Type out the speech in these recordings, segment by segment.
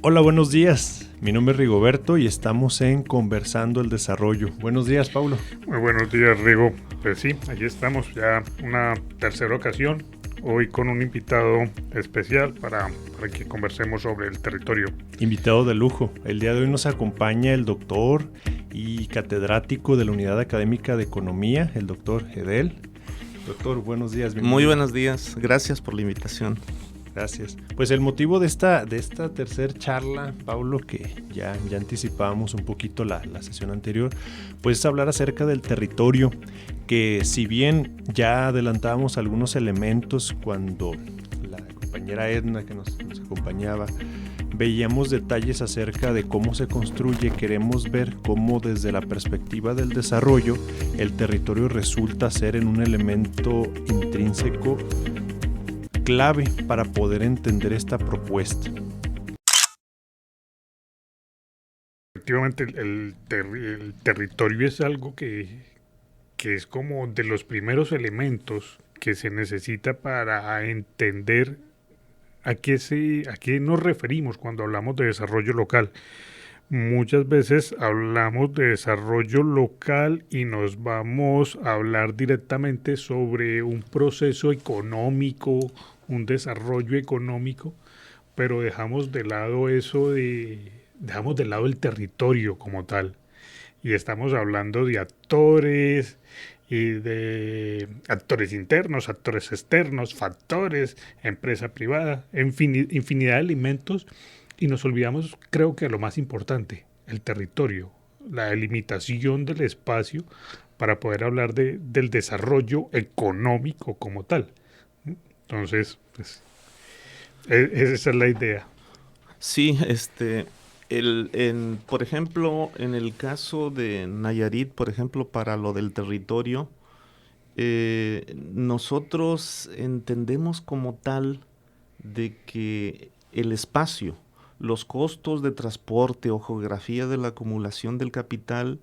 Hola, buenos días. Mi nombre es Rigoberto y estamos en Conversando el Desarrollo. Buenos días, Paulo. Muy buenos días, Rigo. Pues sí, aquí estamos ya una tercera ocasión, hoy con un invitado especial para que conversemos sobre el territorio. Invitado de lujo. El día de hoy nos acompaña el doctor y catedrático de la Unidad Académica de Economía, el doctor Edel. Doctor, buenos días, Muy bienvenido. buenos días, gracias por la invitación. Gracias. Pues el motivo de esta tercer charla, Paulo, que ya anticipábamos un poquito la sesión anterior, pues es hablar acerca del territorio, que si bien ya adelantábamos algunos elementos cuando la compañera Edna que nos acompañaba, veíamos detalles acerca de cómo se construye, queremos ver cómo desde la perspectiva del desarrollo el territorio resulta ser en un elemento intrínseco clave para poder entender esta propuesta. Efectivamente, el territorio es algo que es como de los primeros elementos que se necesita para entender a qué nos referimos cuando hablamos de desarrollo local. Muchas veces hablamos de desarrollo local y nos vamos a hablar directamente sobre un proceso económico, un desarrollo económico, pero dejamos de lado el territorio como tal. Y estamos hablando de actores y de actores internos, actores externos, factores, empresa privada, infinidad de elementos y nos olvidamos, creo que lo más importante, el territorio, la delimitación del espacio para poder hablar del desarrollo económico como tal. Entonces, pues, esa es la idea. Sí, por ejemplo, en el caso de Nayarit, por ejemplo, para lo del territorio, nosotros entendemos como tal de que el espacio, los costos de transporte o geografía de la acumulación del capital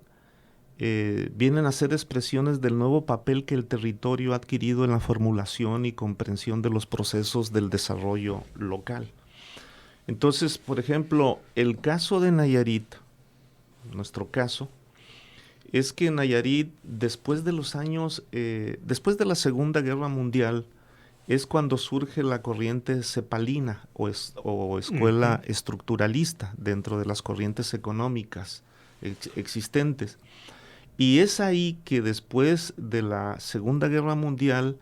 vienen a ser expresiones del nuevo papel que el territorio ha adquirido en la formulación y comprensión de los procesos del desarrollo local. Entonces, por ejemplo, el caso de Nayarit, nuestro caso, es que Nayarit, después de los años, después de la Segunda Guerra Mundial, es cuando surge la corriente cepalina o escuela Ujú. estructuralista dentro de las corrientes económicas existentes. Y es ahí que después de la Segunda Guerra Mundial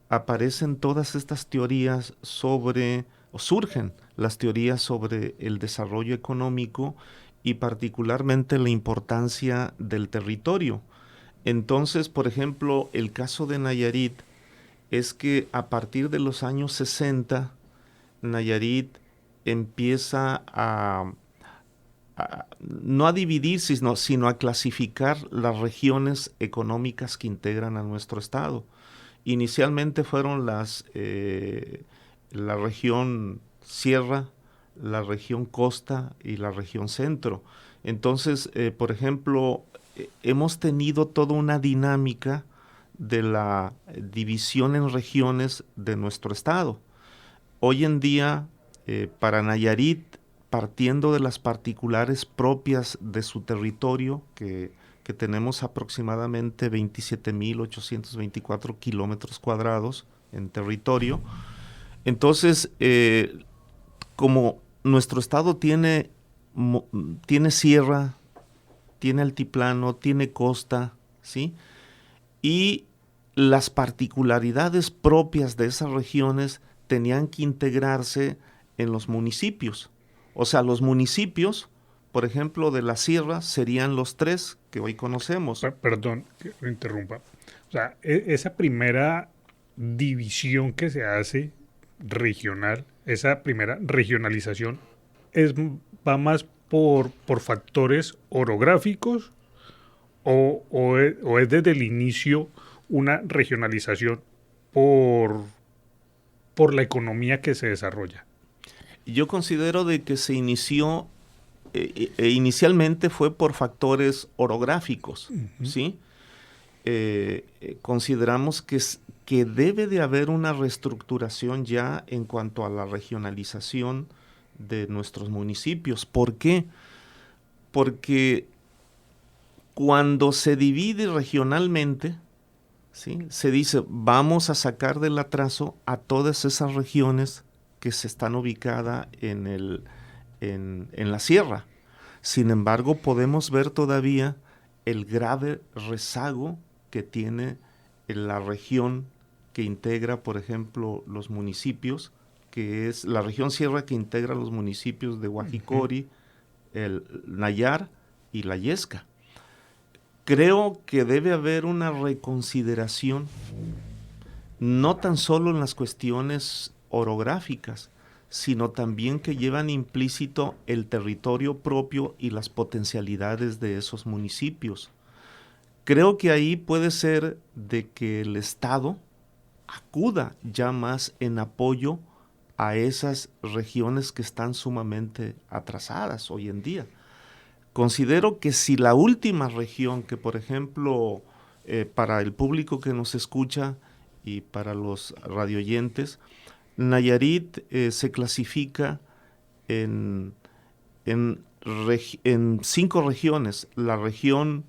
aparecen todas estas teorías o surgen las teorías sobre el desarrollo económico y particularmente la importancia del territorio. Entonces, por ejemplo, el caso de Nayarit es que a partir de los años 60, Nayarit empieza no a dividir, sino a clasificar las regiones económicas que integran a nuestro estado. Inicialmente fueron la región sierra, la región costa y la región centro. Entonces, por ejemplo, hemos tenido toda una dinámica de la división en regiones de nuestro estado. Hoy en día, para Nayarit, partiendo de las particulares propias de su territorio, que tenemos aproximadamente 27.824 kilómetros cuadrados en territorio, entonces, como nuestro estado tiene sierra, tiene altiplano, tiene costa, ¿sí? Y las particularidades propias de esas regiones tenían que integrarse en los municipios. O sea, los municipios, por ejemplo, de la sierra serían los tres que hoy conocemos. Perdón que lo interrumpa. O sea, esa primera división que se hace regional, esa primera regionalización, es, va más por factores orográficos o es desde el inicio una regionalización por, por la economía que se desarrolla. Yo considero de que se inició, inicialmente fue por factores orográficos, Ujú. ¿sí? Consideramos que debe de haber una reestructuración ya en cuanto a la regionalización de nuestros municipios. ¿Por qué? Porque cuando se divide regionalmente, ¿sí?, se dice, vamos a sacar del atraso a todas esas regiones que se están ubicadas en la sierra. Sin embargo, podemos ver todavía el grave rezago que tiene en la región que integra, por ejemplo, los municipios, que es la región sierra que integra los municipios de Guajicori, el Nayar y la Yesca. Creo que debe haber una reconsideración, no tan solo en las cuestiones orográficas, sino también que llevan implícito el territorio propio y las potencialidades de esos municipios. Creo que ahí puede ser de que el Estado acuda ya más en apoyo a esas regiones que están sumamente atrasadas hoy en día. Considero que si la última región, que por ejemplo, para el público que nos escucha y para los radioyentes, Nayarit se clasifica en 5 regiones. La región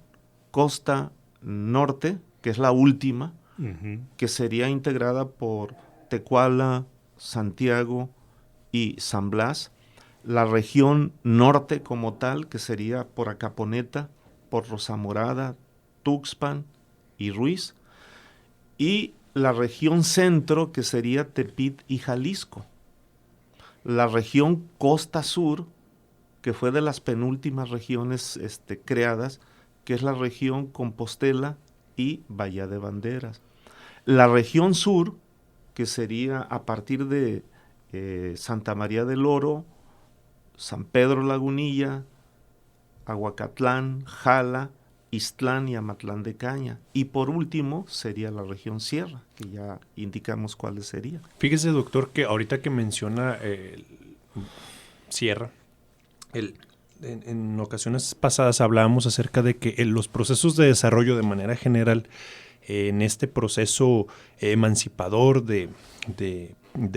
Costa Norte, que es la última, que sería integrada por Tecuala, Santiago y San Blas. La región norte como tal, que sería por Acaponeta, por Rosamorada, Tuxpan y Ruiz. Y la región centro, que sería Tepit y Jalisco. La región costa sur, que fue de las penúltimas regiones creadas, que es la región Compostela y Bahía de Banderas. La región sur, que sería a partir de Santa María del Oro, San Pedro Lagunilla, Aguacatlán, Jala, Ixtlán y Amatlán de Caña. Y por último sería la región sierra, que ya indicamos cuáles serían. Fíjese, doctor, que ahorita que menciona sierra, en ocasiones pasadas hablábamos acerca de que los procesos de desarrollo de manera general, en este proceso emancipador de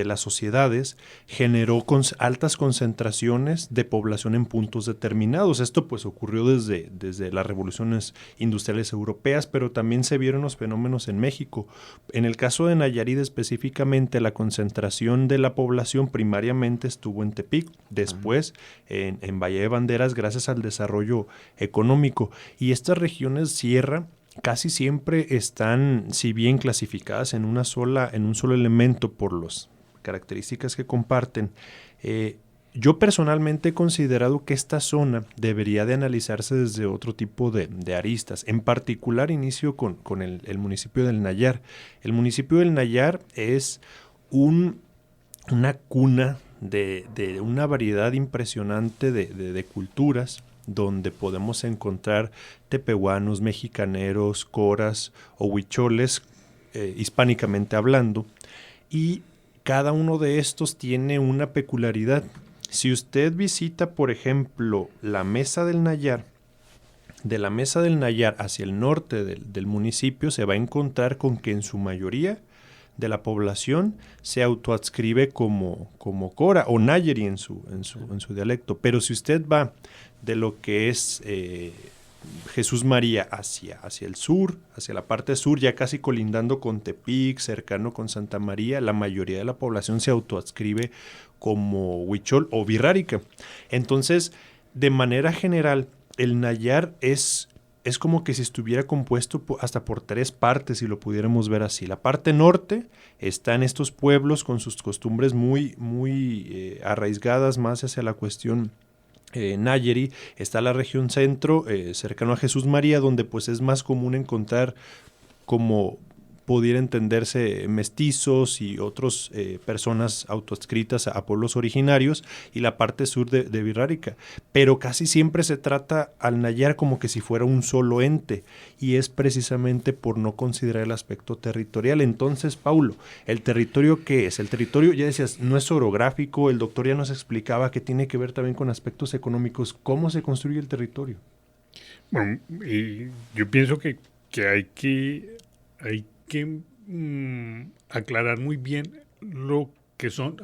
las sociedades, generó altas concentraciones de población en puntos determinados. Esto pues ocurrió desde las revoluciones industriales europeas, pero también se vieron los fenómenos en México. En el caso de Nayarit específicamente, la concentración de la población primariamente estuvo en Tepic, después en Bahía de Banderas, gracias al desarrollo económico. Y estas regiones sierra casi siempre están, si bien clasificadas en un solo elemento por las características que comparten, yo personalmente he considerado que esta zona debería de analizarse desde otro tipo de aristas. En particular, inicio con el municipio del Nayar. El municipio del Nayar es una cuna de una variedad impresionante de culturas, donde podemos encontrar tepehuanos, mexicaneros, coras o huicholes, hispánicamente hablando, y cada uno de estos tiene una peculiaridad. Si usted visita, por ejemplo, la Mesa del Nayar, de la Mesa del Nayar hacia el norte del municipio, se va a encontrar con que en su mayoría de la población se autoadscribe como cora o nayeri en su dialecto. Pero si usted va de lo que es Jesús María hacia el sur, hacia la parte sur, ya casi colindando con Tepic, cercano con Santa María, la mayoría de la población se autoadscribe como huichol o birrárica. Entonces, de manera general, el Nayar es como que si estuviera compuesto hasta por 3 partes, si lo pudiéramos ver así. La parte norte están estos pueblos con sus costumbres muy arraigadas más hacia la cuestión nayeri. Está la región centro, cercano a Jesús María, donde pues es más común encontrar, como pudiera entenderse, mestizos y otras personas autoadscritas a pueblos originarios, y la parte sur de Birrárica. Pero casi siempre se trata al Nayar como que si fuera un solo ente, y es precisamente por no considerar el aspecto territorial. Entonces, Paulo, ¿el territorio qué es? El territorio, ya decías, no es orográfico. El doctor ya nos explicaba que tiene que ver también con aspectos económicos. ¿Cómo se construye el territorio? Bueno, yo pienso que hay que aclarar muy bien lo que son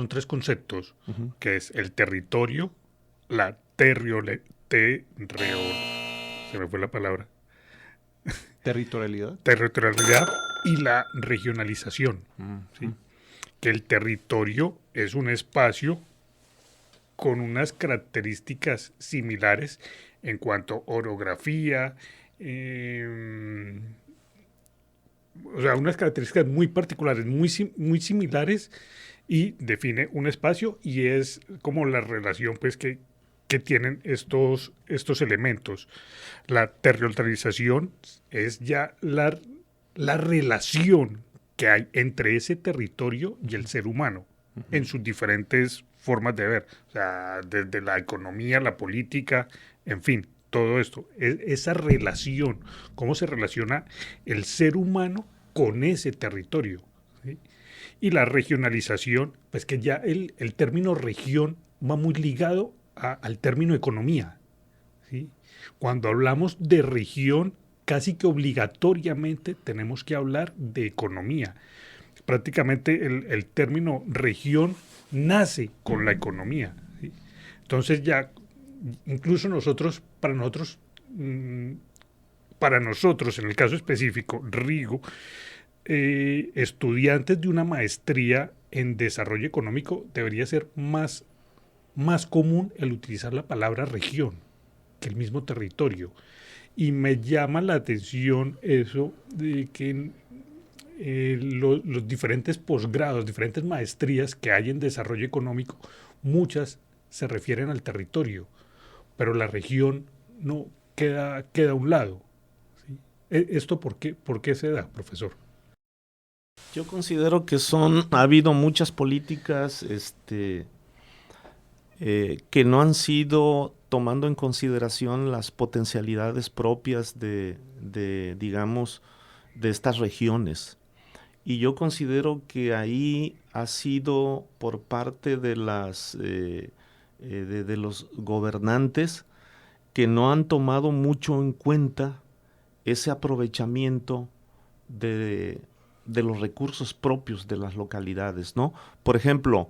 tres conceptos, Ujú. que es el territorio, la se me fue la palabra, Territorialidad. territorialidad y la regionalización, ¿sí? Ujú. Que el territorio es un espacio con unas características similares en cuanto a orografía, o sea, unas características muy particulares, muy similares, y define un espacio, y es como la relación pues que tienen estos elementos. La territorialización es ya la relación que hay entre ese territorio y el ser humano en sus diferentes formas de ver, o sea, desde la economía, la política, en fin, todo esto, esa relación, cómo se relaciona el ser humano con ese territorio, ¿sí? Y la regionalización, pues que ya el término región va muy ligado al término economía, ¿sí? Cuando hablamos de región, casi que obligatoriamente tenemos que hablar de economía. Prácticamente el término región nace con la economía, ¿sí? Entonces ya, incluso para nosotros, en el caso específico, Rigo, estudiantes de una maestría en desarrollo económico, debería ser más común el utilizar la palabra región que el mismo territorio. Y me llama la atención eso de que los diferentes posgrados, diferentes maestrías que hay en desarrollo económico, muchas se refieren al territorio, pero la región no queda a un lado, ¿sí? ¿Esto por qué se da, profesor? Yo considero que ha habido muchas políticas que no han sido tomando en consideración las potencialidades propias digamos, de estas regiones. Y yo considero que ahí ha sido por parte de los gobernantes que no han tomado mucho en cuenta ese aprovechamiento de los recursos propios de las localidades, ¿no? Por ejemplo,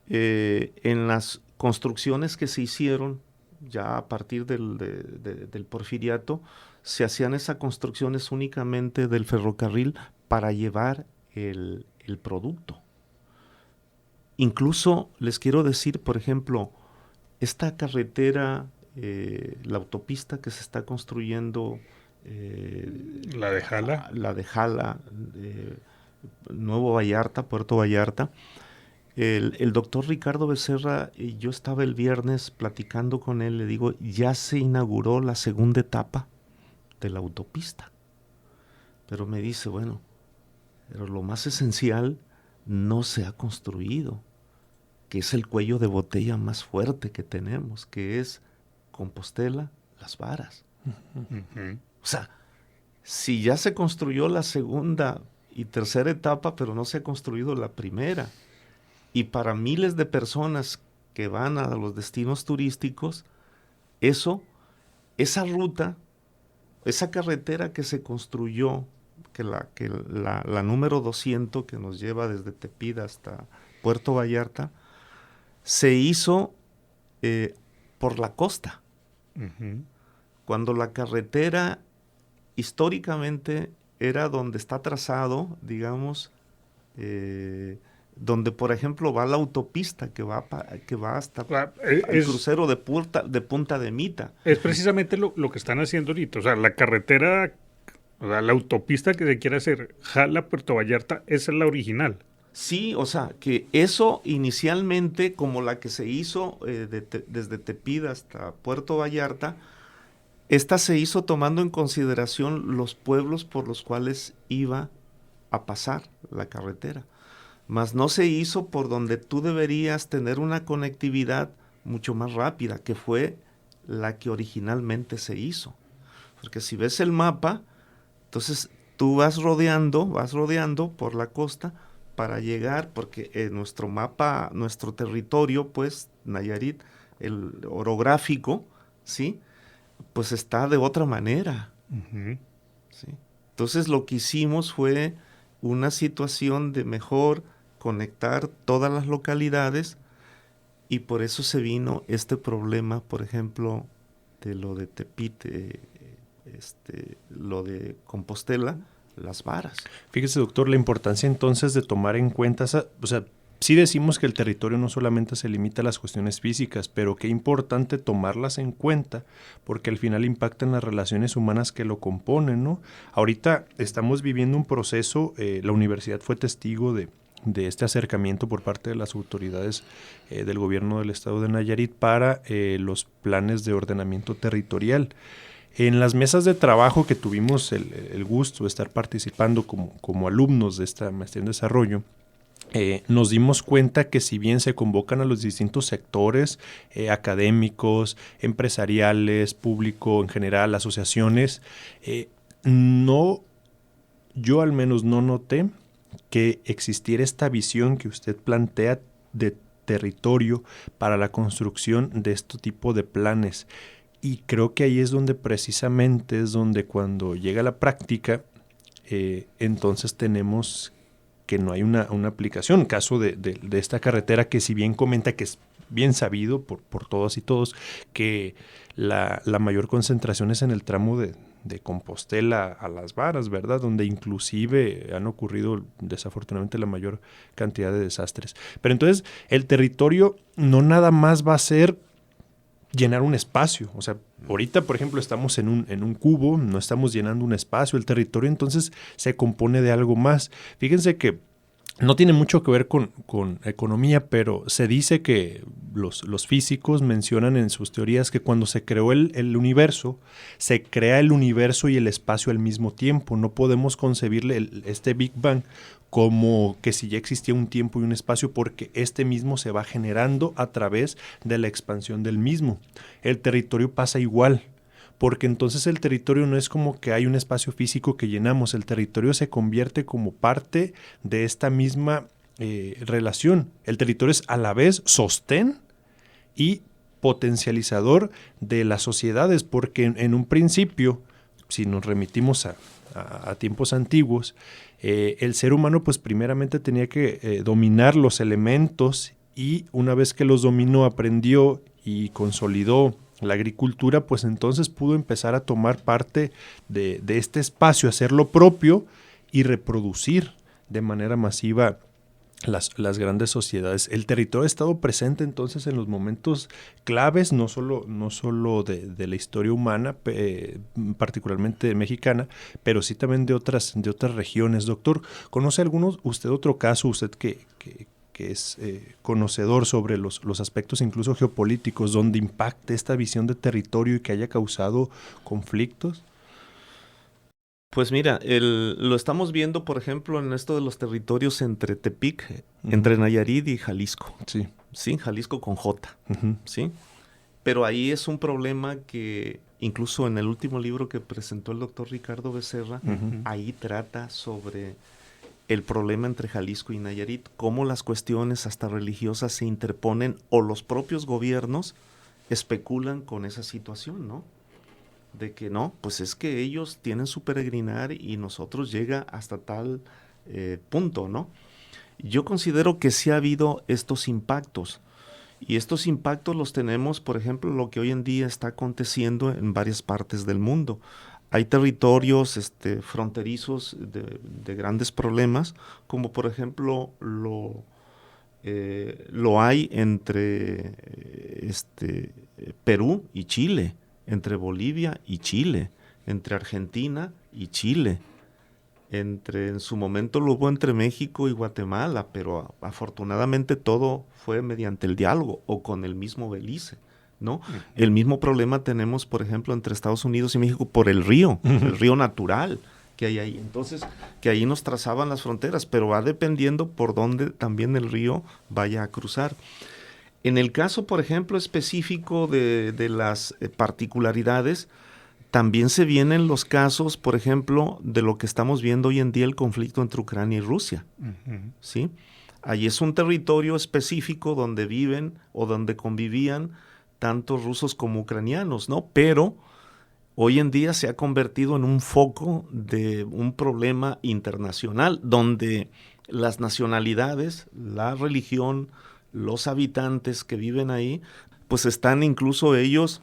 en las construcciones que se hicieron ya a partir del Porfiriato, se hacían esas construcciones únicamente del ferrocarril para llevar el producto. Incluso les quiero decir, por ejemplo, esta carretera, la autopista que se está construyendo, La de Jala. La de Jala, Nuevo Vallarta, Puerto Vallarta. El doctor Ricardo Becerra, yo estaba el viernes platicando con él, le digo, ya se inauguró la segunda etapa de la autopista. Pero me dice, bueno, pero lo más esencial no se ha construido, que es el cuello de botella más fuerte que tenemos, que es Compostela, Las Varas. Uh-huh. O sea, si ya se construyó la segunda y tercera etapa, pero no se ha construido la primera, y para miles de personas que van a los destinos turísticos, esa ruta, esa carretera que se construyó, la número 200 que nos lleva desde Tepida hasta Puerto Vallarta, se hizo por la costa. Uh-huh. Cuando la carretera históricamente era donde está trazado, digamos, donde por ejemplo va la autopista que va hasta el crucero de Punta de Mita. Es precisamente lo que están haciendo ahorita, o sea, la carretera, o sea, la autopista que se quiere hacer, Jala, Puerto Vallarta, esa es la original. Sí, o sea, que eso inicialmente, como la que se hizo desde Tepida hasta Puerto Vallarta, esta se hizo tomando en consideración los pueblos por los cuales iba a pasar la carretera. Mas no se hizo por donde tú deberías tener una conectividad mucho más rápida, que fue la que originalmente se hizo. Porque si ves el mapa, entonces tú vas rodeando por la costa para llegar, porque nuestro mapa, nuestro territorio, pues, Nayarit, el orográfico, ¿sí?, pues está de otra manera. Uh-huh. ¿Sí? Entonces lo que hicimos fue una situación de mejor conectar todas las localidades, y por eso se vino este problema, por ejemplo, de lo de Tepite, lo de Compostela, Las Varas. Fíjese, doctor, la importancia entonces de tomar en cuenta sí decimos que el territorio no solamente se limita a las cuestiones físicas, pero qué importante tomarlas en cuenta, porque al final impactan las relaciones humanas que lo componen, ¿no? Ahorita estamos viviendo un proceso, la universidad fue testigo de este acercamiento por parte de las autoridades del gobierno del estado de Nayarit para los planes de ordenamiento territorial. En las mesas de trabajo que tuvimos el gusto de estar participando como alumnos de esta maestría en desarrollo, nos dimos cuenta que si bien se convocan a los distintos sectores académicos, empresariales, público en general, asociaciones, yo al menos no noté que existiera esta visión que usted plantea de territorio para la construcción de este tipo de planes. Y creo que ahí es donde precisamente es donde cuando llega la práctica, entonces tenemos que no hay una aplicación. Caso de esta carretera que si bien comenta que es bien sabido por todas y todos que la mayor concentración es en el tramo de Compostela a Las Varas, ¿verdad? Donde inclusive han ocurrido desafortunadamente la mayor cantidad de desastres. Pero entonces el territorio no nada más va a ser llenar un espacio. O sea, ahorita, por ejemplo, estamos en un cubo, no estamos llenando un espacio. El territorio entonces se compone de algo más. Fíjense que no tiene mucho que ver con economía, pero se dice que los físicos mencionan en sus teorías que cuando se creó el universo, se crea el universo y el espacio al mismo tiempo. No podemos concebirle este Big Bang como que si ya existía un tiempo y un espacio, porque este mismo se va generando a través de la expansión del mismo. El territorio pasa igual, porque entonces el territorio no es como que hay un espacio físico que llenamos, el territorio se convierte como parte de esta misma relación. El territorio es a la vez sostén y potencializador de las sociedades, porque en un principio, si nos remitimos a tiempos antiguos, el ser humano pues primeramente tenía que dominar los elementos, y una vez que los dominó, aprendió y consolidó la agricultura, pues entonces pudo empezar a tomar parte de este espacio, hacerlo propio y reproducir de manera masiva las grandes sociedades. El territorio ha estado presente entonces en los momentos claves, no solo de la historia humana, particularmente mexicana, pero sí también de otras regiones. Doctor, ¿conoce usted otro caso, usted que es conocedor sobre los aspectos incluso geopolíticos, donde impacte esta visión de territorio y que haya causado conflictos? Pues mira, lo estamos viendo, por ejemplo, en esto de los territorios entre Tepic, entre Nayarit y Jalisco. Sí. Sí, Jalisco con J. Sí. Pero ahí es un problema que incluso en el último libro que presentó el doctor Ricardo Becerra, ahí trata sobre el problema entre Jalisco y Nayarit, cómo las cuestiones hasta religiosas se interponen o los propios gobiernos especulan con esa situación, ¿no? De que no, pues es que ellos tienen su peregrinar y nosotros llega hasta tal punto, ¿no? Yo considero que sí ha habido estos impactos, y estos impactos los tenemos, por ejemplo, lo que hoy en día está aconteciendo en varias partes del mundo. Hay territorios fronterizos de grandes problemas, como por ejemplo lo hay entre Perú y Chile, entre Bolivia y Chile, entre Argentina y Chile, en su momento lo hubo entre México y Guatemala, pero afortunadamente todo fue mediante el diálogo o con el mismo Belice, ¿no? El mismo problema tenemos, por ejemplo, entre Estados Unidos y México por el río natural que hay ahí. Entonces, que ahí nos trazaban las fronteras, pero va dependiendo por dónde también el río vaya a cruzar. En el caso, por ejemplo, específico de las particularidades, también se vienen los casos, por ejemplo, de lo que estamos viendo hoy en día, el conflicto entre Ucrania y Rusia. ¿Sí? Allí es un territorio específico donde viven o donde convivían tanto rusos como ucranianos, ¿no? Pero hoy en día se ha convertido en un foco de un problema internacional donde las nacionalidades, la religión, los habitantes que viven ahí, pues están incluso ellos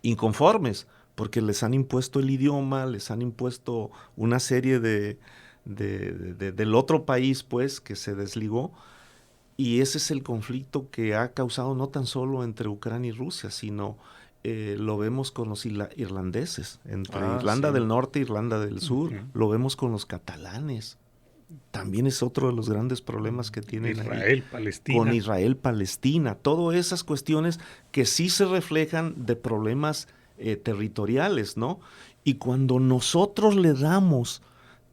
inconformes, porque les han impuesto el idioma, les han impuesto una serie del otro país, pues, que se desligó. Y ese es el conflicto que ha causado no tan solo entre Ucrania y Rusia, sino lo vemos con los irlandeses, entre Irlanda del Norte e Irlanda del Sur, lo vemos con los catalanes. También es otro de los grandes problemas que tienen Israel-Palestina. Con Israel-Palestina. Todas esas cuestiones que sí se reflejan de problemas territoriales, ¿no? Y cuando nosotros le damos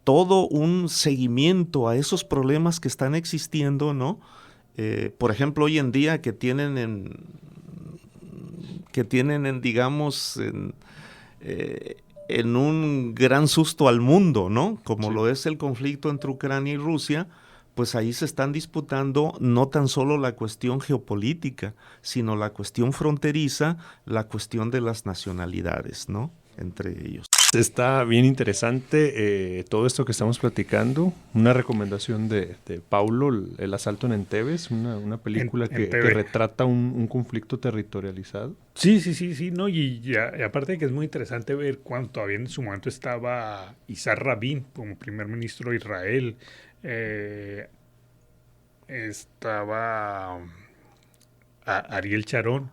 todo un seguimiento a esos problemas que están existiendo, ¿no? Por ejemplo, hoy en día que tienen digamos, en un gran susto al mundo, ¿no? Como lo es el conflicto entre Ucrania y Rusia, pues ahí se están disputando no tan solo la cuestión geopolítica, sino la cuestión fronteriza, la cuestión de las nacionalidades, ¿no? Entre ellos. Está bien interesante todo esto que estamos platicando. Una recomendación de Paulo, El asalto en Entebes, una película que retrata un conflicto territorializado. Sí, no, y aparte de que es muy interesante ver cuando todavía en su momento estaba Isaac Rabin como primer ministro de Israel, estaba Ariel Sharon,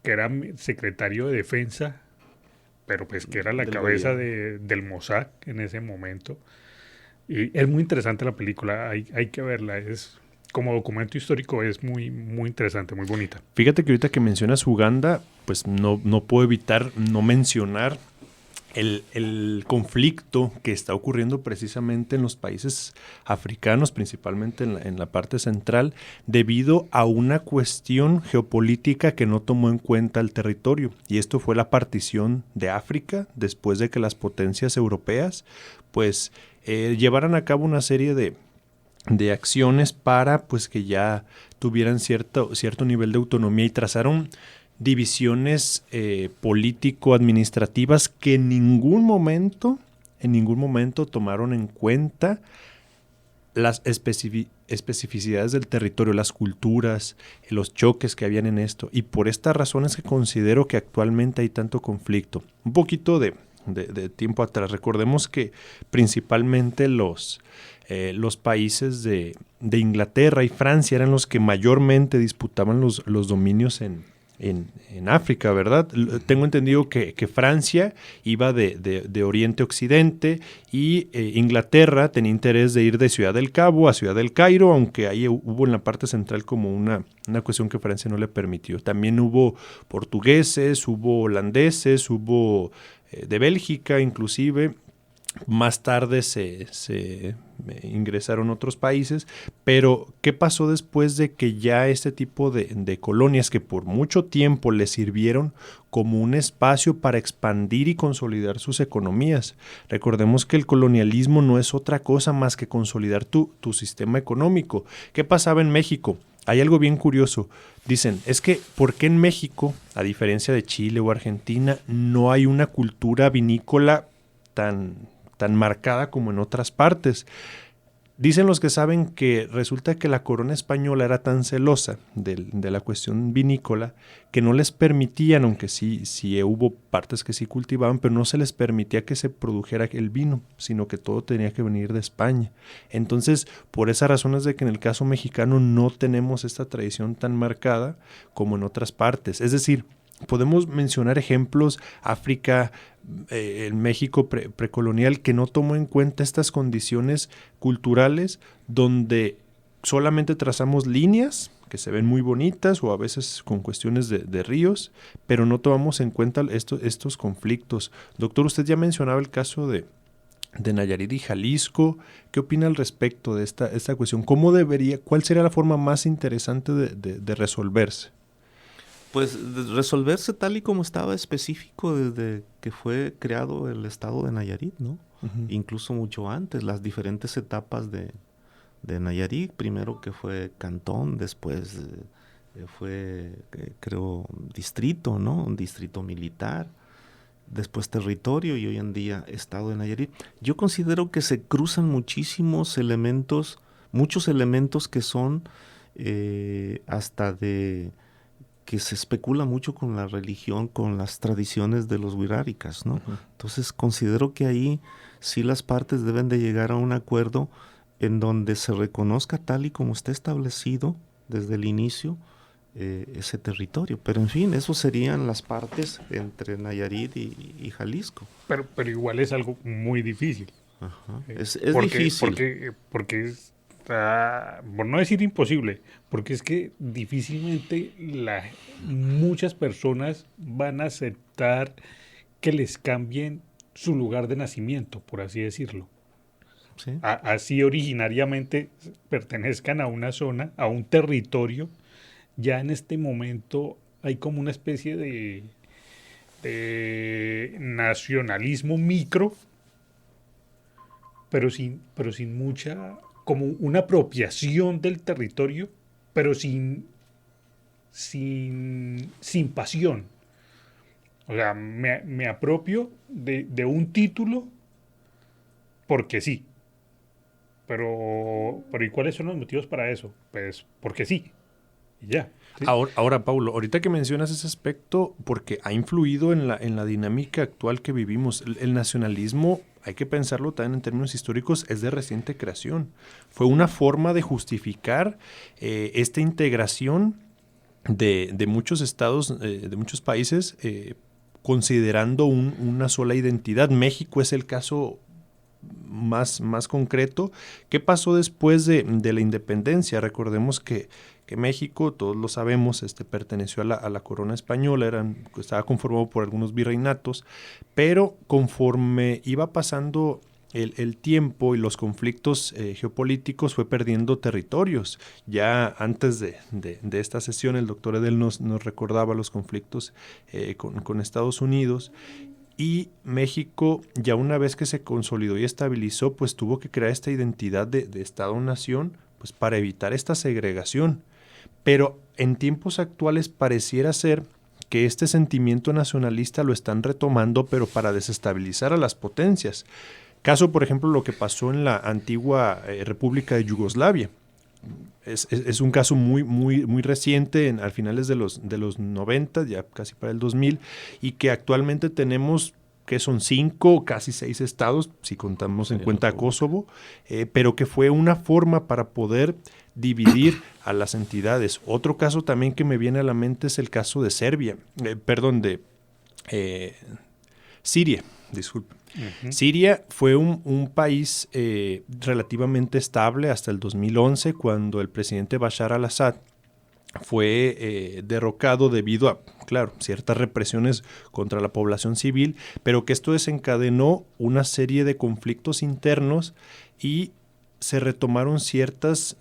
que era secretario de Defensa, pero pues que era la cabeza del Mossad en ese momento. Y es muy interesante la película, hay que verla, como documento histórico es muy, muy interesante, muy bonita. Fíjate que ahorita que mencionas Uganda, pues no puedo evitar no mencionar el conflicto que está ocurriendo precisamente en los países africanos, principalmente en la parte central, debido a una cuestión geopolítica que no tomó en cuenta el territorio. Y esto fue la partición de África después de que las potencias europeas pues llevaran a cabo una serie de acciones para pues que ya tuvieran cierto nivel de autonomía y trazaron divisiones político-administrativas que en ningún momento tomaron en cuenta las especificidades del territorio, las culturas, los choques que habían en esto. Y por estas razones que considero que actualmente hay tanto conflicto. Un poquito de tiempo atrás, recordemos que principalmente los países de Inglaterra y Francia eran los que mayormente disputaban los dominios en África, ¿verdad? Tengo entendido que Francia iba de oriente a occidente y Inglaterra tenía interés de ir de Ciudad del Cabo a Ciudad del Cairo, aunque ahí hubo en la parte central como una cuestión que Francia no le permitió. También hubo portugueses, hubo holandeses, hubo de Bélgica inclusive. Más tarde se ingresaron otros países, pero ¿qué pasó después de que ya este tipo de colonias que por mucho tiempo les sirvieron como un espacio para expandir y consolidar sus economías? Recordemos que el colonialismo no es otra cosa más que consolidar tu sistema económico. ¿Qué pasaba en México? Hay algo bien curioso. Dicen, es que ¿por qué en México, a diferencia de Chile o Argentina, no hay una cultura vinícola tan marcada como en otras partes? Dicen los que saben que resulta que la corona española era tan celosa de la cuestión vinícola que no les permitían, aunque sí hubo partes que sí cultivaban, pero no se les permitía que se produjera el vino, sino que todo tenía que venir de España. Entonces, por esas razones de que en el caso mexicano no tenemos esta tradición tan marcada como en otras partes. Es decir, podemos mencionar ejemplos, África, el México precolonial, que no tomó en cuenta estas condiciones culturales donde solamente trazamos líneas que se ven muy bonitas o a veces con cuestiones de ríos, pero no tomamos en cuenta estos conflictos. Doctor, usted ya mencionaba el caso de Nayarit y Jalisco. ¿Qué opina al respecto de esta cuestión? ¿Cuál sería la forma más interesante de resolverse? Pues resolverse tal y como estaba específico desde que fue creado el estado de Nayarit, ¿no? Uh-huh. Incluso mucho antes, las diferentes etapas de Nayarit, primero que fue cantón, después fue, creo, distrito, ¿no? Un distrito militar, después territorio y hoy en día estado de Nayarit. Yo considero que se cruzan muchos elementos que son hasta de que se especula mucho con la religión, con las tradiciones de los wixárikas, ¿no? Ujú. Entonces considero que ahí sí las partes deben de llegar a un acuerdo en donde se reconozca tal y como está establecido desde el inicio ese territorio. Pero en fin, eso serían las partes entre Nayarit y Jalisco. Pero igual es algo muy difícil. Ajá. Eh, Es porque, difícil. porque es, por no decir imposible, porque es que difícilmente muchas personas van a aceptar que les cambien su lugar de nacimiento, por así decirlo. ¿Sí? Así originariamente pertenezcan a una zona, a un territorio. Ya en este momento hay como una especie de nacionalismo micro, pero sin mucha, como una apropiación del territorio, pero sin pasión. O sea, me apropio de un título porque sí. Pero ¿y cuáles son los motivos para eso? Pues porque sí. Y ya. ¿Sí? Ahora, Paulo, ahorita que mencionas ese aspecto, porque ha influido en la dinámica actual que vivimos, el nacionalismo, hay que pensarlo también en términos históricos, es de reciente creación. Fue una forma de justificar esta integración de muchos estados, de muchos países, considerando una sola identidad. México es el caso más concreto. ¿Qué pasó después de la independencia? Recordemos que México, todos lo sabemos, perteneció a la corona española, estaba conformado por algunos virreinatos, pero conforme iba pasando el tiempo y los conflictos geopolíticos, fue perdiendo territorios. Ya antes de esta sesión, el doctor Edel nos recordaba los conflictos con Estados Unidos. Y México, ya una vez que se consolidó y estabilizó, pues tuvo que crear esta identidad de Estado-nación, pues para evitar esta segregación. Pero en tiempos actuales pareciera ser que este sentimiento nacionalista lo están retomando, pero para desestabilizar a las potencias. Caso, por ejemplo, lo que pasó en la antigua República de Yugoslavia. Es un caso muy reciente, a finales de los 90, ya casi para el 2000, y que actualmente tenemos que son 5, casi 6 estados, si contamos en cuenta a Kosovo, pero que fue una forma para poder dividir a las entidades. Otro caso también que me viene a la mente es el caso de Siria, disculpe. Uh-huh. Siria fue un país relativamente estable hasta el 2011, cuando el presidente Bashar al-Assad fue derrocado debido a, claro, ciertas represiones contra la población civil, pero que esto desencadenó una serie de conflictos internos y se retomaron ciertas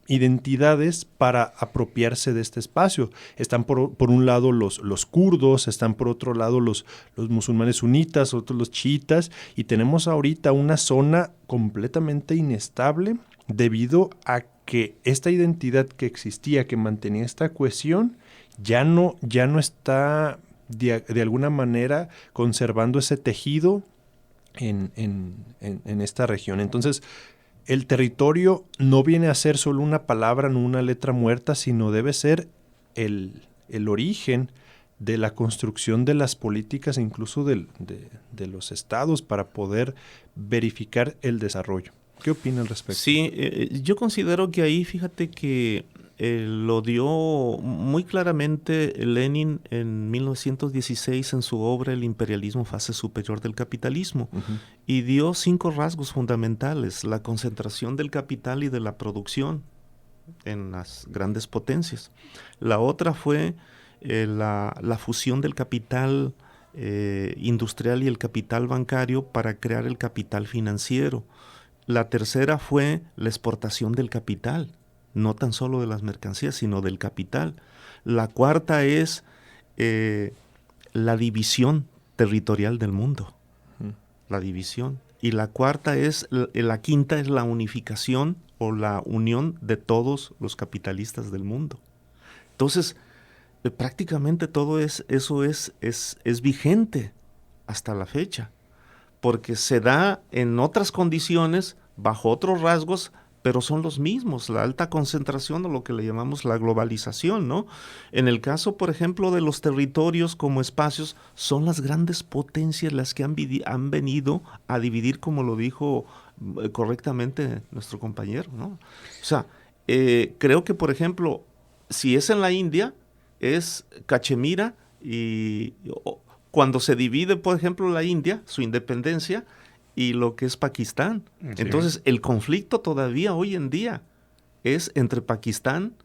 identidades para apropiarse de este espacio. Están por un lado los kurdos, están por otro lado los musulmanes sunitas, otros los chiitas, y tenemos ahorita una zona completamente inestable debido a que esta identidad que existía, que mantenía esta cohesión, ya no está de alguna manera conservando ese tejido en esta región. Entonces, el territorio no viene a ser solo una palabra, no una letra muerta, sino debe ser el origen de la construcción de las políticas, incluso de los estados, para poder verificar el desarrollo. ¿Qué opina al respecto? Sí, yo considero que ahí, fíjate que lo dio muy claramente Lenin en 1916 en su obra El imperialismo, fase superior del capitalismo, y dio 5 rasgos fundamentales: la concentración del capital y de la producción en las grandes potencias. La otra fue la fusión del capital industrial y el capital bancario para crear el capital financiero. La tercera fue la exportación del capital, no tan solo de las mercancías, sino del capital. La cuarta es la división territorial del mundo, la división. Y la quinta es la unificación o la unión de todos los capitalistas del mundo. Entonces, prácticamente todo eso es vigente hasta la fecha, porque se da en otras condiciones, bajo otros rasgos, pero son los mismos, la alta concentración o lo que le llamamos la globalización, ¿no? En el caso, por ejemplo, de los territorios como espacios, son las grandes potencias las que han venido a dividir, como lo dijo correctamente nuestro compañero, ¿no? O sea, creo que, por ejemplo, si es en la India, es Cachemira cuando se divide, por ejemplo, la India, su independencia, y lo que es Pakistán. Sí. Entonces, el conflicto todavía hoy en día es entre Pakistán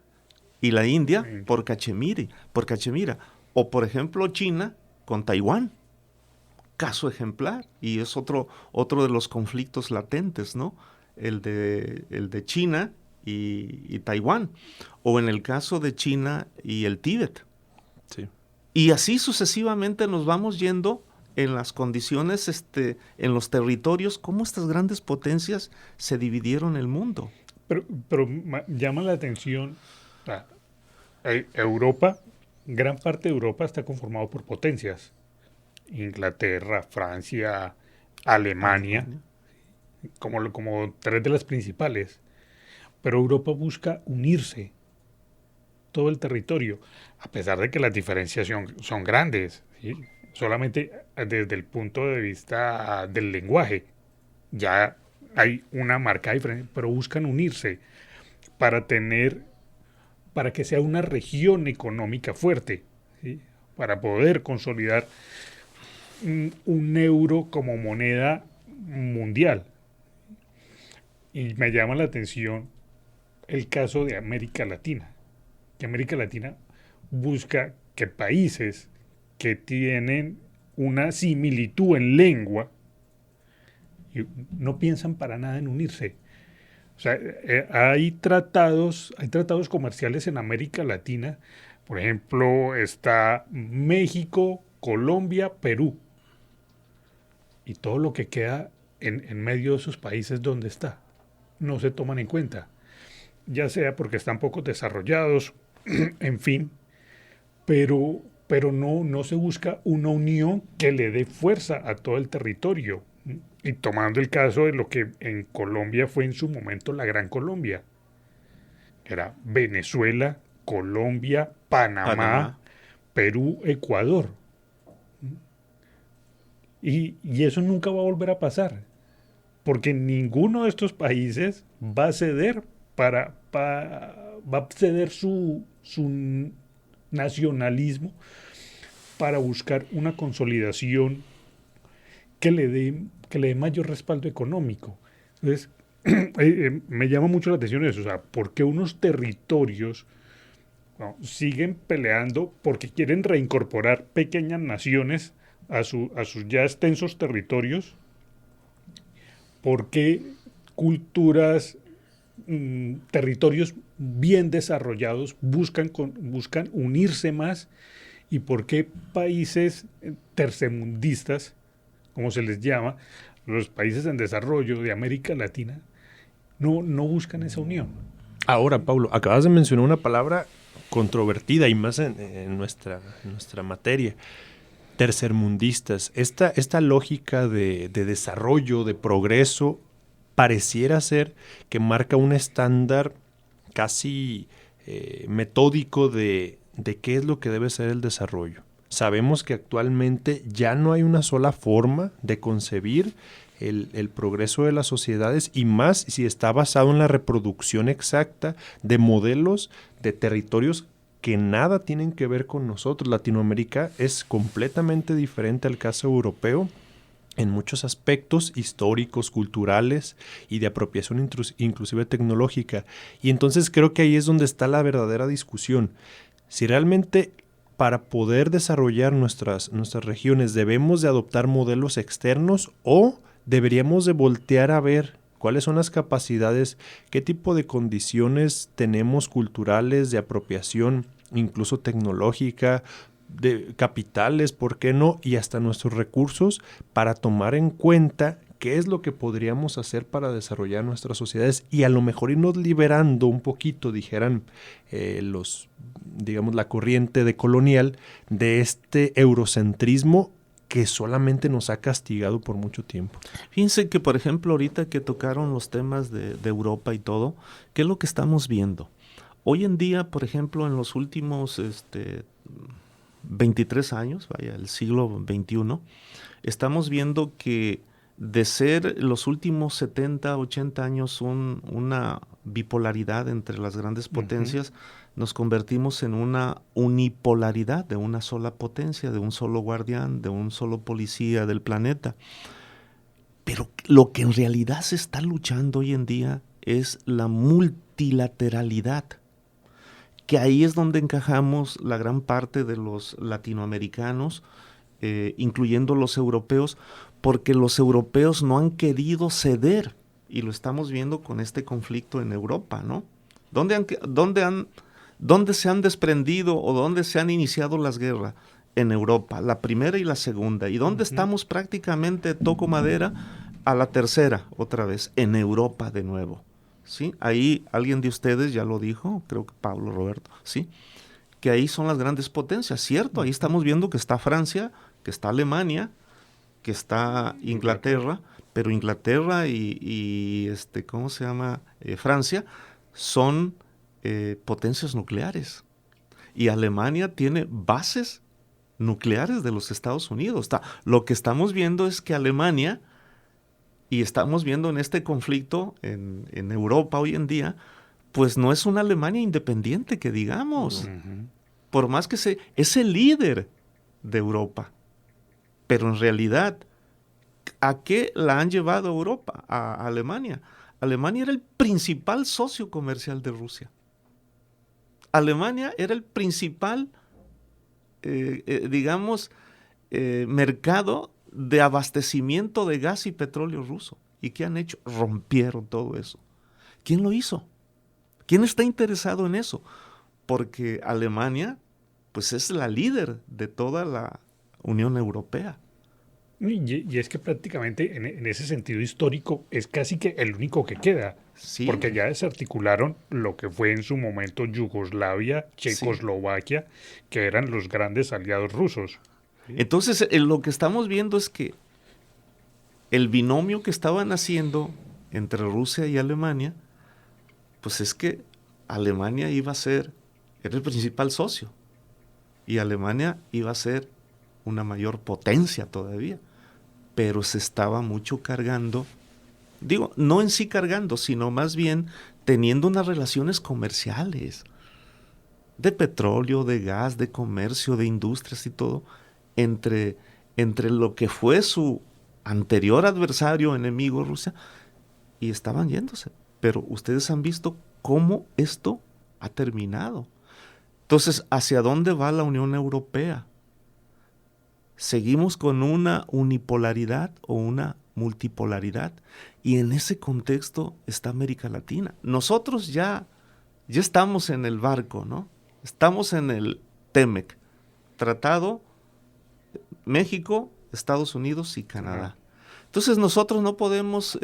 y la India por Cachemira. O, por ejemplo, China con Taiwán. Caso ejemplar. Y es otro de los conflictos latentes, ¿no? El de China y Taiwán. O en el caso de China y el Tíbet. Sí. Y así sucesivamente nos vamos yendo en las condiciones, en los territorios, cómo estas grandes potencias se dividieron el mundo. Pero llama la atención, Europa, gran parte de Europa está conformado por potencias. Inglaterra, Francia, Alemania, como tres de las principales. Pero Europa busca unirse, todo el territorio, a pesar de que las diferencias son grandes, ¿sí? Solamente desde el punto de vista del lenguaje ya hay una marcada diferencia, pero buscan unirse para que sea una región económica fuerte, ¿sí? Para poder consolidar un euro como moneda mundial. Y me llama la atención el caso de América Latina, que América Latina busca que países que tienen una similitud en lengua y no piensan para nada en unirse. O sea, hay tratados comerciales en América Latina. Por ejemplo, está México, Colombia, Perú. Y todo lo que queda en medio de esos países, ¿dónde está? No se toman en cuenta. Ya sea porque están poco desarrollados, en fin, pero no se busca una unión que le dé fuerza a todo el territorio. Y tomando el caso de lo que en Colombia fue en su momento la Gran Colombia. Era Venezuela, Colombia, Panamá. Perú, Ecuador. Y eso nunca va a volver a pasar. Porque ninguno de estos países va a ceder va a ceder su nacionalismo para buscar una consolidación que le dé mayor respaldo económico. Entonces, me llama mucho la atención eso, o sea, ¿por qué unos territorios siguen peleando porque quieren reincorporar pequeñas naciones a sus ya extensos territorios? ¿Por qué culturas, territorios bien desarrollados buscan unirse más? ¿Y por qué países tercermundistas, como se les llama, los países en desarrollo de América Latina, no buscan esa unión? Ahora, Pablo, acabas de mencionar una palabra controvertida y más en nuestra materia. Tercermundistas. Esta lógica de desarrollo, de progreso, pareciera ser que marca un estándar casi metódico de qué es lo que debe ser el desarrollo. Sabemos que actualmente ya no hay una sola forma de concebir el progreso de las sociedades, y más si está basado en la reproducción exacta de modelos de territorios que nada tienen que ver con nosotros. Latinoamérica es completamente diferente al caso europeo en muchos aspectos históricos, culturales y de apropiación inclusive tecnológica. Y entonces creo que ahí es donde está la verdadera discusión. Si realmente para poder desarrollar nuestras regiones debemos de adoptar modelos externos, o deberíamos de voltear a ver cuáles son las capacidades, qué tipo de condiciones tenemos culturales, de apropiación, incluso tecnológica, de capitales, ¿por qué no? Y hasta nuestros recursos para tomar en cuenta qué es lo que podríamos hacer para desarrollar nuestras sociedades y a lo mejor irnos liberando un poquito, dijeran la corriente decolonial, de este eurocentrismo que solamente nos ha castigado por mucho tiempo. Fíjense que, por ejemplo, ahorita que tocaron los temas de Europa y todo, ¿qué es lo que estamos viendo? Hoy en día, por ejemplo, en los últimos 23 años, vaya, el siglo XXI, estamos viendo que de ser los últimos 70, 80 años una bipolaridad entre las grandes potencias, nos convertimos en una unipolaridad de una sola potencia, de un solo guardián, de un solo policía del planeta. Pero lo que en realidad se está luchando hoy en día es la multilateralidad, que ahí es donde encajamos la gran parte de los latinoamericanos, incluyendo los europeos, porque los europeos no han querido ceder, y lo estamos viendo con este conflicto en Europa, ¿no? ¿Dónde se han desprendido o dónde se han iniciado las guerras? En Europa, la primera y la segunda. ¿Y dónde estamos prácticamente, toco madera, a la tercera otra vez? En Europa de nuevo, ¿sí? Ahí alguien de ustedes ya lo dijo, creo que Pablo, Roberto, ¿sí? Que ahí son las grandes potencias, ¿cierto? Ahí estamos viendo que está Francia, que está Alemania, que está Inglaterra, pero Inglaterra y ¿cómo se llama? Francia son potencias nucleares. Y Alemania tiene bases nucleares de los Estados Unidos. Lo que estamos viendo es que Alemania, y estamos viendo en este conflicto en Europa hoy en día, pues no es una Alemania independiente, que digamos. Por más que es el líder de Europa. Pero en realidad, ¿a qué la han llevado Europa? A Alemania. Alemania era el principal socio comercial de Rusia. Alemania era el principal, mercado de abastecimiento de gas y petróleo ruso. ¿Y qué han hecho? Rompieron todo eso. ¿Quién lo hizo? ¿Quién está interesado en eso? Porque Alemania, pues, es la líder de toda la Unión Europea. Y es que prácticamente en ese sentido histórico es casi que el único que queda. Sí. Porque ya desarticularon lo que fue en su momento Yugoslavia, Checoslovaquia, sí, que eran los grandes aliados rusos. ¿Sí? Entonces, lo que estamos viendo es que el binomio que estaban haciendo entre Rusia y Alemania, pues es que Alemania era el principal socio, y Alemania iba a ser una mayor potencia todavía, pero se estaba mucho cargando, no en sí cargando, sino más bien teniendo unas relaciones comerciales, de petróleo, de gas, de comercio, de industrias y todo, entre lo que fue su anterior adversario, enemigo, Rusia, y estaban yéndose. Pero ustedes han visto cómo esto ha terminado. Entonces, ¿hacia dónde va la Unión Europea? ¿Seguimos con una unipolaridad o una multipolaridad? Y en ese contexto está América Latina. Nosotros ya estamos en el barco, ¿no? Estamos en el TEMEC, Tratado México, Estados Unidos y Canadá. Entonces nosotros no podemos,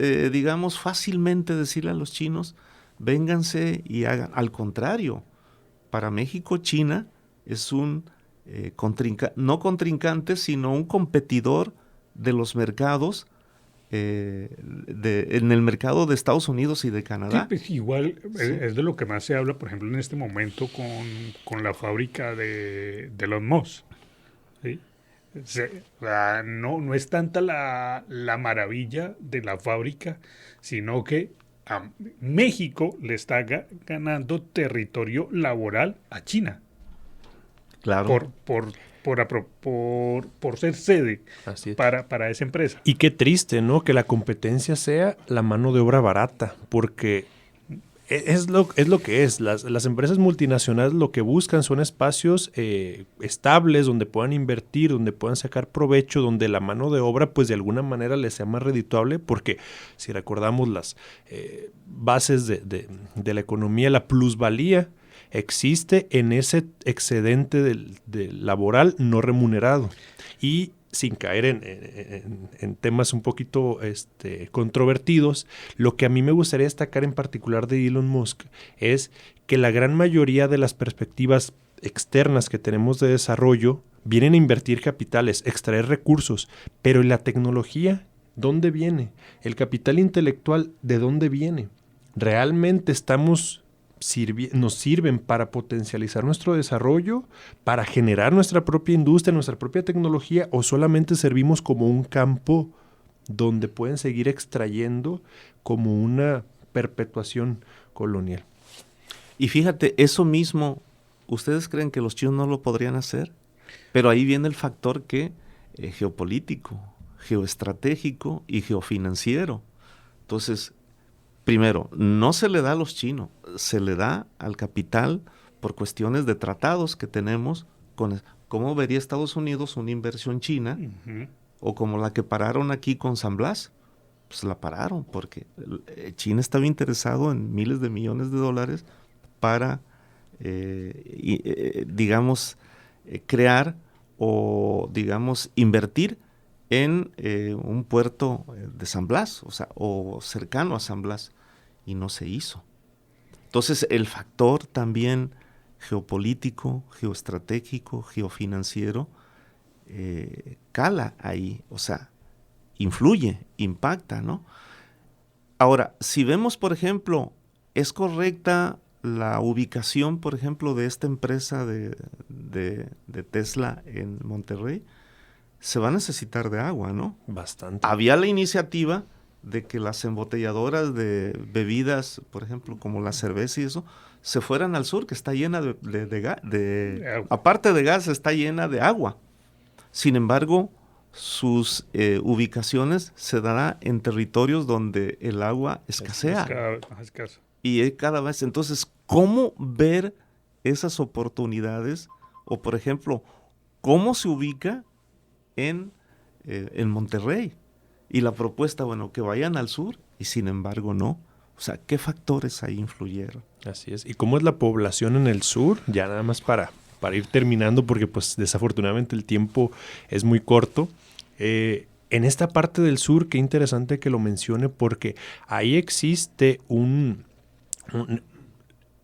fácilmente decirle a los chinos, vénganse y hagan. Al contrario, para México, China es un no contrincante, sino un competidor de los mercados, en el mercado de Estados Unidos y de Canadá. Sí, pues igual es de lo que más se habla, por ejemplo, en este momento con la fábrica de Elon Musk. ¿Sí? No es tanta la maravilla de la fábrica, sino que a México le está ganando territorio laboral a China. Claro. Por ser sede para esa empresa. Y qué triste, ¿no? Que la competencia sea la mano de obra barata, porque es lo que es. Las empresas multinacionales lo que buscan son espacios estables donde puedan invertir, donde puedan sacar provecho, donde la mano de obra pues de alguna manera les sea más redituable, porque si recordamos las bases de la economía, la plusvalía existe en ese excedente del laboral no remunerado. Y sin caer en temas un poquito controvertidos, lo que a mí me gustaría destacar en particular de Elon Musk es que la gran mayoría de las perspectivas externas que tenemos de desarrollo vienen a invertir capitales, extraer recursos, pero ¿y la tecnología? ¿Dónde viene? ¿El capital intelectual de dónde viene? ¿Realmente nos sirven para potencializar nuestro desarrollo, para generar nuestra propia industria, nuestra propia tecnología, o solamente servimos como un campo donde pueden seguir extrayendo como una perpetuación colonial? Y fíjate, eso mismo, ¿ustedes creen que los chinos no lo podrían hacer? Pero ahí viene el factor geopolítico, geoestratégico y geofinanciero. Entonces, primero, no se le da a los chinos, se le da al capital por cuestiones de tratados que tenemos con... ¿Cómo vería Estados Unidos una inversión china? Ujú. O como la que pararon aquí con San Blas. Pues la pararon porque China estaba interesado en miles de millones de dólares para, crear o, digamos, invertir en un puerto de San Blas, o cercano a San Blas, y no se hizo. Entonces, el factor también geopolítico, geoestratégico, geofinanciero, cala ahí, influye, impacta, ¿no? Ahora, si vemos, por ejemplo, ¿es correcta la ubicación, por ejemplo, de esta empresa de Tesla en Monterrey? Se va a necesitar de agua, ¿no? Bastante. Había la iniciativa de que las embotelladoras de bebidas, por ejemplo, como la cerveza y eso, se fueran al sur, que está llena de Agua. aparte de gas, está llena de agua. Sin embargo, sus ubicaciones se darán en territorios donde el agua escasea. Es cada vez más escaso. Y cada vez, entonces, ¿cómo ver esas oportunidades? O, por ejemplo, ¿cómo se ubica en Monterrey? Y la propuesta, bueno, que vayan al sur, y sin embargo no. O sea, ¿qué factores ahí influyeron? Así es. ¿Y cómo es la población en el sur? Ya nada más para ir terminando, porque pues desafortunadamente el tiempo es muy corto. En esta parte del sur, qué interesante que lo mencione, porque ahí existe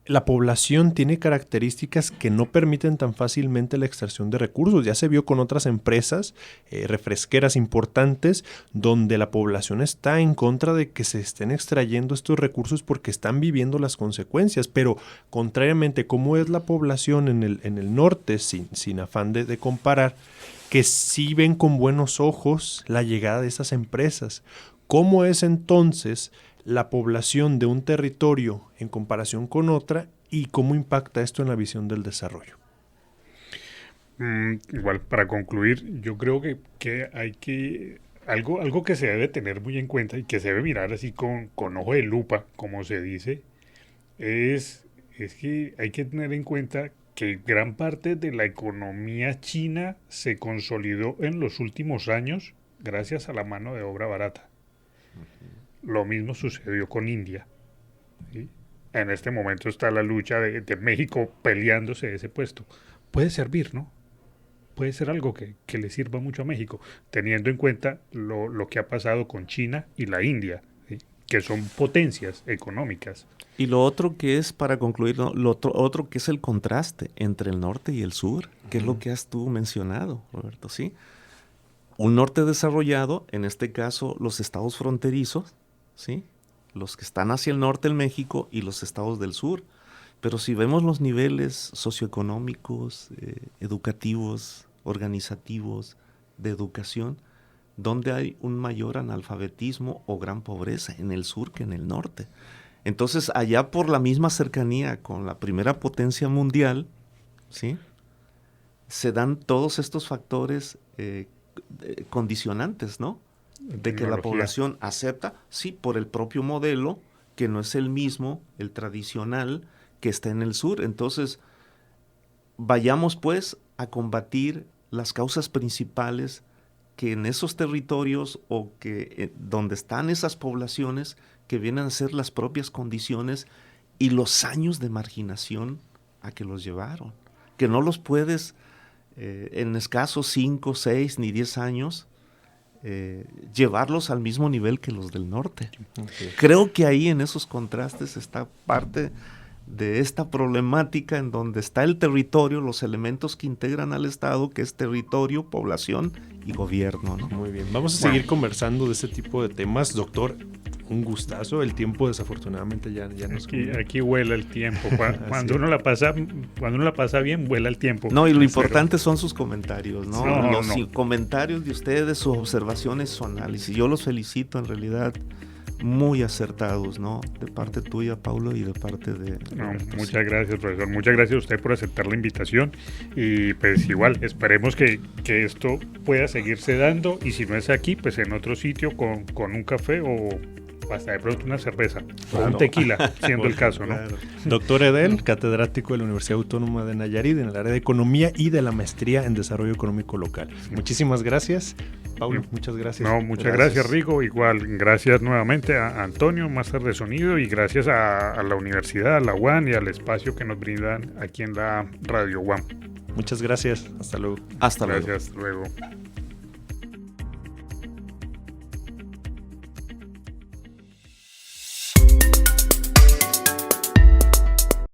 la población tiene características que no permiten tan fácilmente la extracción de recursos. Ya se vio con otras empresas refresqueras importantes donde la población está en contra de que se estén extrayendo estos recursos porque están viviendo las consecuencias. Pero contrariamente, ¿cómo es la población en el norte, sin afán de comparar, que sí ven con buenos ojos la llegada de esas empresas? ¿Cómo es entonces la población de un territorio en comparación con otra y cómo impacta esto en la visión del desarrollo? Igual, para concluir, yo creo que hay que... Algo que se debe tener muy en cuenta y que se debe mirar así con ojo de lupa, como se dice, es que hay que tener en cuenta que gran parte de la economía china se consolidó en los últimos años gracias a la mano de obra barata. Lo mismo sucedió con India, ¿sí? En este momento está la lucha de México peleándose ese puesto. Puede servir, ¿no? Puede ser algo que le sirva mucho a México, teniendo en cuenta lo que ha pasado con China y la India, ¿sí? Que son potencias económicas. Y lo otro que es, para concluir, ¿no? Otro que es el contraste entre el norte y el sur, que es lo que has tú mencionado, Roberto, ¿sí? Un norte desarrollado, en este caso los estados fronterizos, ¿sí? Los que están hacia el norte en México y los estados del sur. Pero si vemos los niveles socioeconómicos, educativos, organizativos, de educación, ¿dónde hay un mayor analfabetismo o gran pobreza? En el sur que en el norte. Entonces, allá por la misma cercanía con la primera potencia mundial, ¿sí? Se dan todos estos factores condicionantes, ¿no? De que la población acepta, sí, por el propio modelo, que no es el mismo, el tradicional, que está en el sur. Entonces, vayamos pues a combatir las causas principales que en esos territorios o que donde están esas poblaciones que vienen a ser las propias condiciones y los años de marginación a que los llevaron. Que no los puedes en escasos 5, 6 ni 10 años llevarlos al mismo nivel que los del norte. Okay. Creo que ahí en esos contrastes está parte de esta problemática en donde está el territorio, los elementos que integran al Estado, que es territorio, población y gobierno, ¿no? Muy bien, vamos a seguir conversando de este tipo de temas, doctor. Un gustazo, el tiempo desafortunadamente ya nos aquí vuela el tiempo. Cuando uno la pasa bien, vuela el tiempo. No, y lo importante son sus comentarios, ¿no? Los no. comentarios de ustedes, sus observaciones, su análisis. Yo los felicito, en realidad, muy acertados, ¿no? De parte tuya, Paulo, y de parte de... Muchas gracias, profesor. Muchas gracias a usted por aceptar la invitación. Y pues igual, esperemos que esto pueda seguirse dando. Y si no es aquí, pues en otro sitio con un café o hasta de pronto una cerveza o un tequila, siendo el caso, ¿no? Claro. Doctor Edel, catedrático de la Universidad Autónoma de Nayarit en el área de Economía y de la Maestría en Desarrollo Económico Local. Muchísimas gracias. Paulo, muchas gracias. Muchas gracias, Rigo. Igual, gracias nuevamente a Antonio, Máster de Sonido, y gracias a la universidad, a la UAM y al espacio que nos brindan aquí en la Radio UAM. Muchas gracias. Hasta luego. Hasta luego. Gracias, hasta luego.